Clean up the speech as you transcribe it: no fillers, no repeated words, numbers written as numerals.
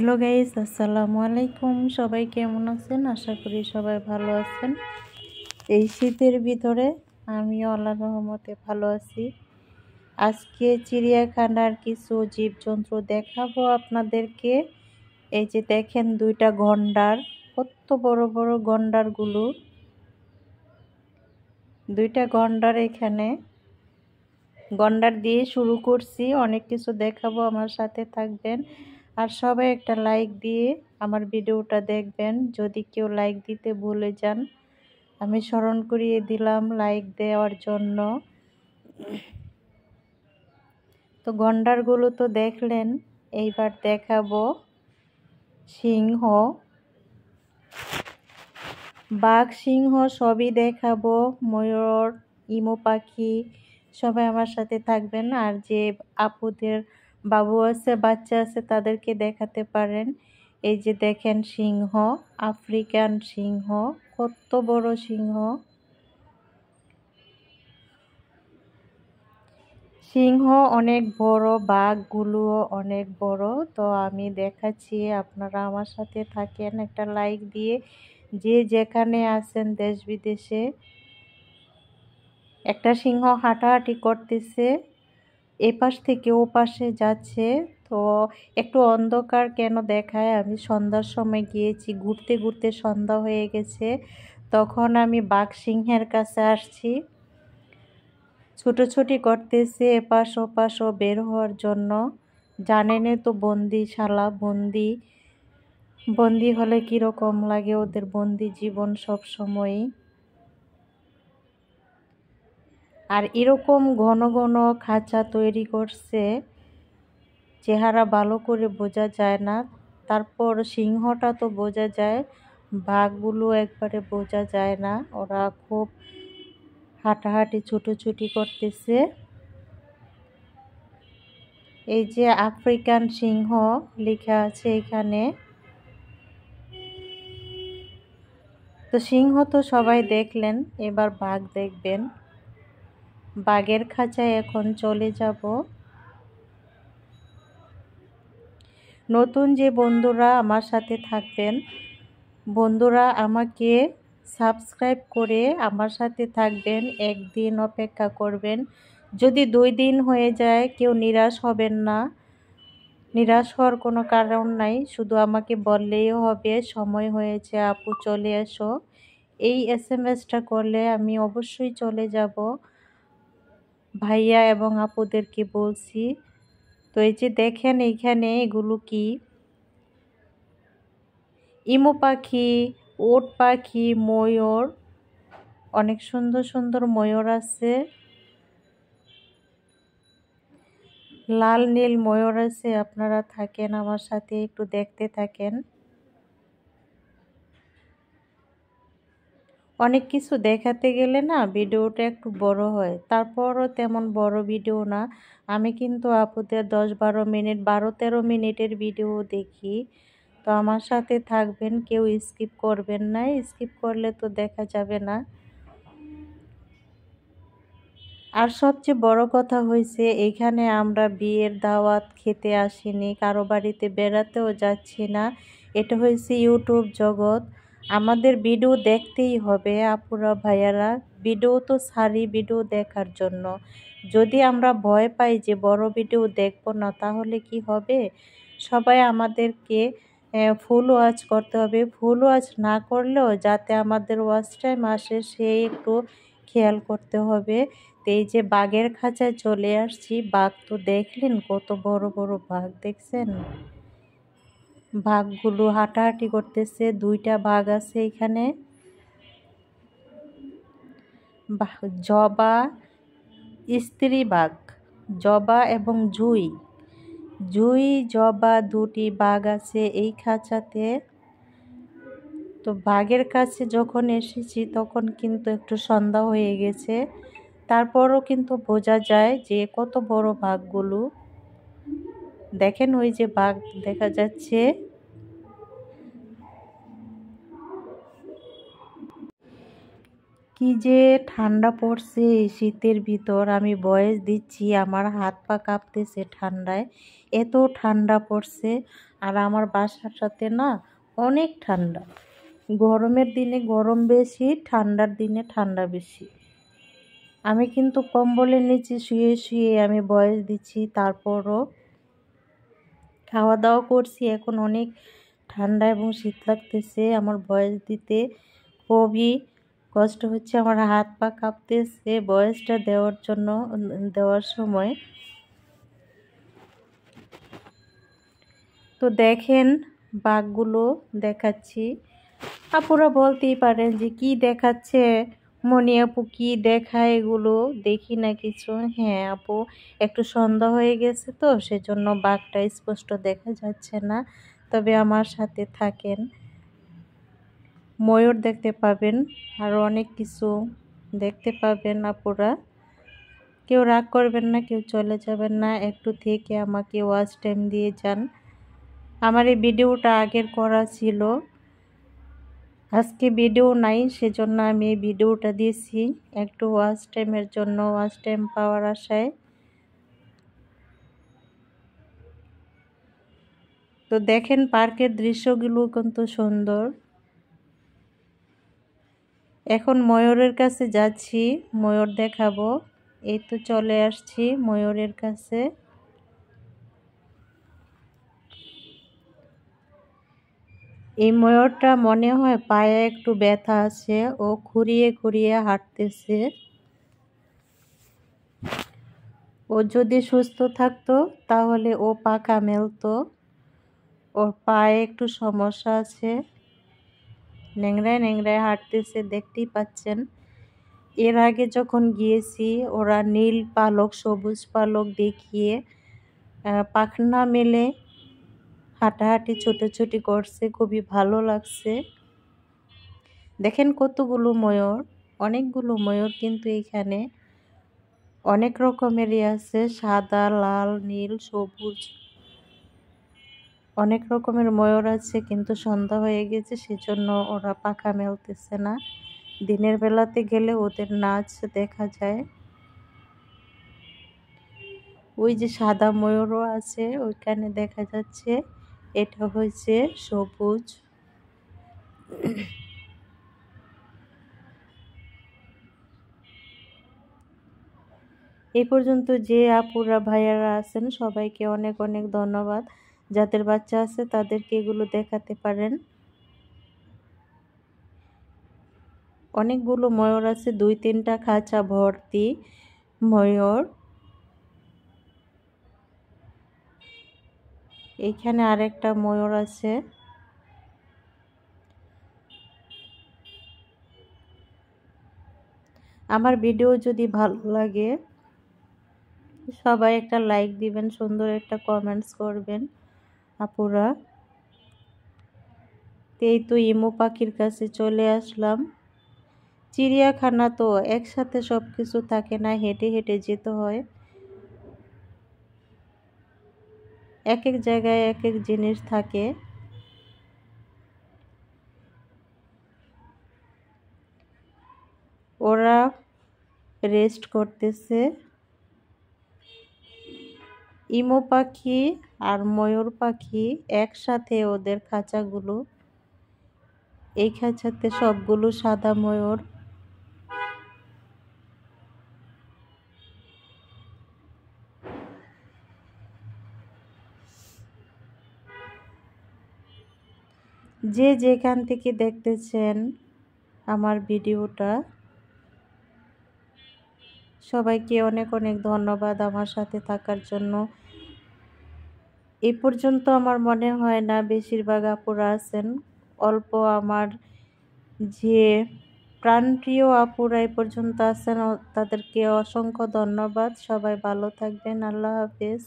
Hello guys, আসসালামু আলাইকুম। সবাই কেমন আছেন? আশা করি সবাই ভালো আছেন। এই শীতের ভিতরে আমিও আল্লাহর রহমতে ভালো আছি। আজকে চিড়িয়াখানার কিছু জীবজন্তু দেখাবো আপনাদেরকে। এই যে দেখেন দুইটা গন্ডার, কত বড় বড় গন্ডারগুলো। দুইটা গন্ডার এখানে। গন্ডার দিয়ে শুরু করছি, অনেক কিছু দেখাবো, আমার সাথে থাকবেন। আর সবাই একটা লাইক দিয়ে আমার ভিডিওটা দেখবেন। যদি কেউ লাইক দিতে ভুলে যান, আমি স্মরণ করিয়ে দিলাম লাইক দেওয়ার জন্য। তো গন্ডারগুলো তো দেখলেন, এইবার দেখাবো সিংহ, বাঘ, সিংহ সবই দেখাবো। ময়ূর, ইমু পাখি, সবাই আমার সাথে থাকবেন। আর যে আপুদের বাবু আছে, বাচ্চা আছে, তাদেরকে দেখাতে পারেন। এই যে দেখেন সিংহ, আফ্রিকান সিংহ, কত বড় সিংহ। সিংহ অনেক বড়, বাঘগুলোও অনেক বড়। তো আমি দেখাচ্ছি, আপনারা আমার সাথে থাকেন একটা লাইক দিয়ে। যে যেখানে আছেন দেশ বিদেশে। একটা সিংহ হাঁটাহাঁটি করতেছে, এপাশ থেকে ও পাশে যাচ্ছে। তো একটু অন্ধকার কেন দেখায়, আমি সন্ধ্যার সময় গিয়েছি, ঘুরতে ঘুরতে সন্ধ্যা হয়ে গেছে। তখন আমি বাঘ সিংহের কাছে আসছি, ছুটোছুটি করতেছে এপাশ ওপাশ ও বের হওয়ার জন্য। জানেনই তো বন্দিশালা, বন্দি হলে কীরকম লাগে ওদের, বন্দি জীবন সব সময়ই। আর এরকম ঘন ঘন খাঁচা তৈরি করছে, চেহারা ভালো করে বোঝা যায় না। তারপর সিংহটা তো বোঝা যায়, বাঘগুলো একবারে বোঝা যায় না। ওরা খুব হাঁটাহাঁটি ছুটোছুটি করতেছে। এই যে আফ্রিকান সিংহ লেখা আছে এখানে। তো সিংহ তো সবাই দেখলেন, এবার বাঘ দেখবেন। বাঘের খাঁচায় এখন চলে যাব। নতুন যে বন্ধুরা আমার সাথে থাকবেন, বন্ধুরা আমাকে সাবস্ক্রাইব করে আমার সাথে থাকবেন। একদিন অপেক্ষা করবেন, যদি 2 দিন হয়ে যায় কেউ নিরাশ হবেন না। নিরাশ হওয়ার কোনো কারণ নাই, শুধু আমাকে বললেই হবে সময় হয়েছে আপু চলে এসো। এই এসএমএসটা করলে আমি অবশ্যই চলে যাব। ভাইয়া এবং আপুদেরকে বলছি। তো এই যে দেখেন এইখানে এগুলো কি, ইমু পাখি, উট পাখি, ময়ূর, অনেক সুন্দর সুন্দর ময়ূর আছে, লাল নীল ময়ূর আছে। আপনারা থাকেন আমার সাথে, একটু দেখতে থাকেন। অনেক কিছু দেখাতে গেলে না ভিডিওটা একটু বড় হয়, তারপরও তেমন বড় ভিডিও না। আমি কিন্তু আপুদের 10-12 মিনিট, 12-13 মিনিটের ভিডিও দেখি। তো আমার সাথে থাকবেন, কেউ স্কিপ করবেন না, স্কিপ করলে তো দেখা যাবে না। আর সবচেয়ে বড় কথা হয়েছে, এখানে আমরা বিয়ের দাওয়াত খেতে আসিনি, কারো বাড়িতে বেড়াতেও যাচ্ছি না। এটা হয়েছে ইউটিউব জগৎ, আমাদের ভিডিও দেখতেই হবে। আপুরা ভাইয়ারা, ভিডিও তো সারি ভিডিও দেখার জন্য। যদি আমরা ভয় পাই যে বড় ভিডিও দেখব না, তাহলে কি হবে? সবাই আমাদেরকে ফুল ওয়াচ করতে হবে। ফুল ওয়াচ না করলেও যাতে আমাদের ওয়াচ টাইম আসে, সেই একটু খেয়াল করতে হবে। তো এই যে বাঘের খাঁচায় চলে আসছি। বাঘ তো দেখলেন, কত বড় বড় বাঘ দেখছেন। বাঘগুলো হাঁটাহাঁটি করতেছে, 2টা বাঘ আছে এখানে। জবা, স্ত্রী বাঘ, জবা এবং জুই, জবা 2টি বাঘ আছে এই খাঁচাতে। তো বাঘের কাছে যখন এসেছি তখন কিন্তু একটু সন্ধ্যা হয়ে গেছে, তারপরও কিন্তু বোঝা যায় যে কত বড় বাঘগুলো। দেখেন ওই যে বাঘ দেখা যাচ্ছে। কি যে ঠান্ডা পড়ছে এই শীতের ভিতর, আমি ভয়েস দিচ্ছি আমার হাত পা কাঁপতেছে ঠান্ডায়, এত ঠান্ডা পড়ছে। আর আমার বাসার সাথে না অনেক ঠান্ডা, গরমের দিনে গরম বেশি, ঠান্ডার দিনে ঠান্ডা বেশি। আমি কিন্তু কম্বলের নিচে শুয়ে শুয়ে আমি ভয়েস দিচ্ছি, তারপরও খাওয়া দাওয়া করছি, এখন অনেক ঠান্ডা এবং শীত লাগতেছে, আমার ভয়েস দিতে খুবই কষ্ট হচ্ছে, আমার হাত পা কাঁপতেছে ভয়েসটা দেওয়ার জন্য, দেওয়ার সময়। তো দেখেন বাঘগুলো দেখাচ্ছি। আপুরা বলতেই পারেন যে কি দেখাচ্ছে মনি আপু, কি দেখায় এগুলো, দেখি না কিছু। হ্যাঁ আপু, একটু সন্ধ্যা হয়ে গেছে তো সেজন্য বাঘটা স্পষ্ট দেখা যাচ্ছে না, তবে আমার সাথে থাকেন, ময়ূর দেখতে পাবেন, আরও অনেক কিছু দেখতে পাবেন আপুরা। কেউ রাগ করবেন না, কেউ চলে যাবেন না, একটু থেকে আমাকে ওয়াচ টাইম দিয়ে যান। আমার এই ভিডিওটা আগের করা ছিল, আজকে ভিডিও নাই, সেজন্য আমি এই ভিডিওটা দিয়েছি একটু ওয়াচ টাইমের জন্য, ওয়াচ টাইম পাওয়ার আশায়। তো দেখেন পার্কের দৃশ্যগুলো কিন্তু সুন্দর। এখন ময়ূরের কাছে যাচ্ছি, ময়ূর দেখাবো। এই তো চলে আসছি ময়ূরের কাছে। এই ময়ূরটা মনে হয় পায়ে একটু ব্যথা আছে, ও খুঁড়িয়ে খুঁড়িয়ে হাঁটতেছে। ও যদি সুস্থ থাকতো তাহলে ও পাখা মেলতো, ওর পায়ে একটু সমস্যা আছে, ন্যাংরায় ন্যাংরায় হাঁটতেছে, দেখতেই পাচ্ছেন। এর আগে যখন গিয়েছি ওরা নীল পালক সবুজ পালক দেখিয়ে পাখনা মেলে হাঁটাহাঁটি ছোটাছুটি করছে, খুবই ভালো লাগছে। দেখেন কতগুলো ময়ূর, অনেকগুলো ময়ূর, কিন্তু এখানে অনেক রকমেরই আছে, সাদা লাল নীল সবুজ, অনেক রকমের ময়ূর আছে, কিন্তু সন্ধ্যা হয়ে গেছে সেজন্য ওরা পাখা মেলতেছে না। দিনের বেলাতে গেলে ওদের নাচ দেখা যায়। ওই যে সাদা ময়ূরও আছে ওইখানে দেখা যাচ্ছে, এটা হয়েছে সবুজ। এই পর্যন্ত যে আপুরা ভাইয়ারা আছেন সবাইকে অনেক অনেক ধন্যবাদ, যাদের বাচ্চা আছে তাদেরকে এগুলো দেখাতে পারেন। অনেকগুলো ময়ূর আছে, 2-3টা খাঁচা ভর্তি ময়ূর। এইখানে আরেকটা ময়ূর আছে। আমার ভিডিও যদি ভালো লাগে সবাই একটা লাইক দিবেন, সুন্দর একটা কমেন্টস করবেন আপুরা। এই তো ইমু পাখির কাছে চলে আসলাম। চিড়িয়াখানা তো একসাথে সব কিছু থাকে না, হেঁটে হেঁটে যেতে হয়, এক এক জায়গায় এক এক জিনিস থাকে। ওরা রেস্ট করতেছে, ইমু পাখি আর ময়ূর পাখি একসাথে, ওদের খাঁচাগুলো, এই খাঁচাতে সবগুলো সাদা ময়ূর। যে যেখান থেকে দেখতেছেন আমার ভিডিওটা, সবাইকে অনেক অনেক ধন্যবাদ আমার সাথে থাকার জন্য। এই পর্যন্ত আমার মনে হয় না বেশিরভাগ আপুরা আছেন, অল্প আমার যে প্রাণপ্রিয় আপুরা এই পর্যন্ত আছেন, তাদেরকে অসংখ্য ধন্যবাদ। সবাই ভালো থাকবেন, আল্লাহ হাফেজ।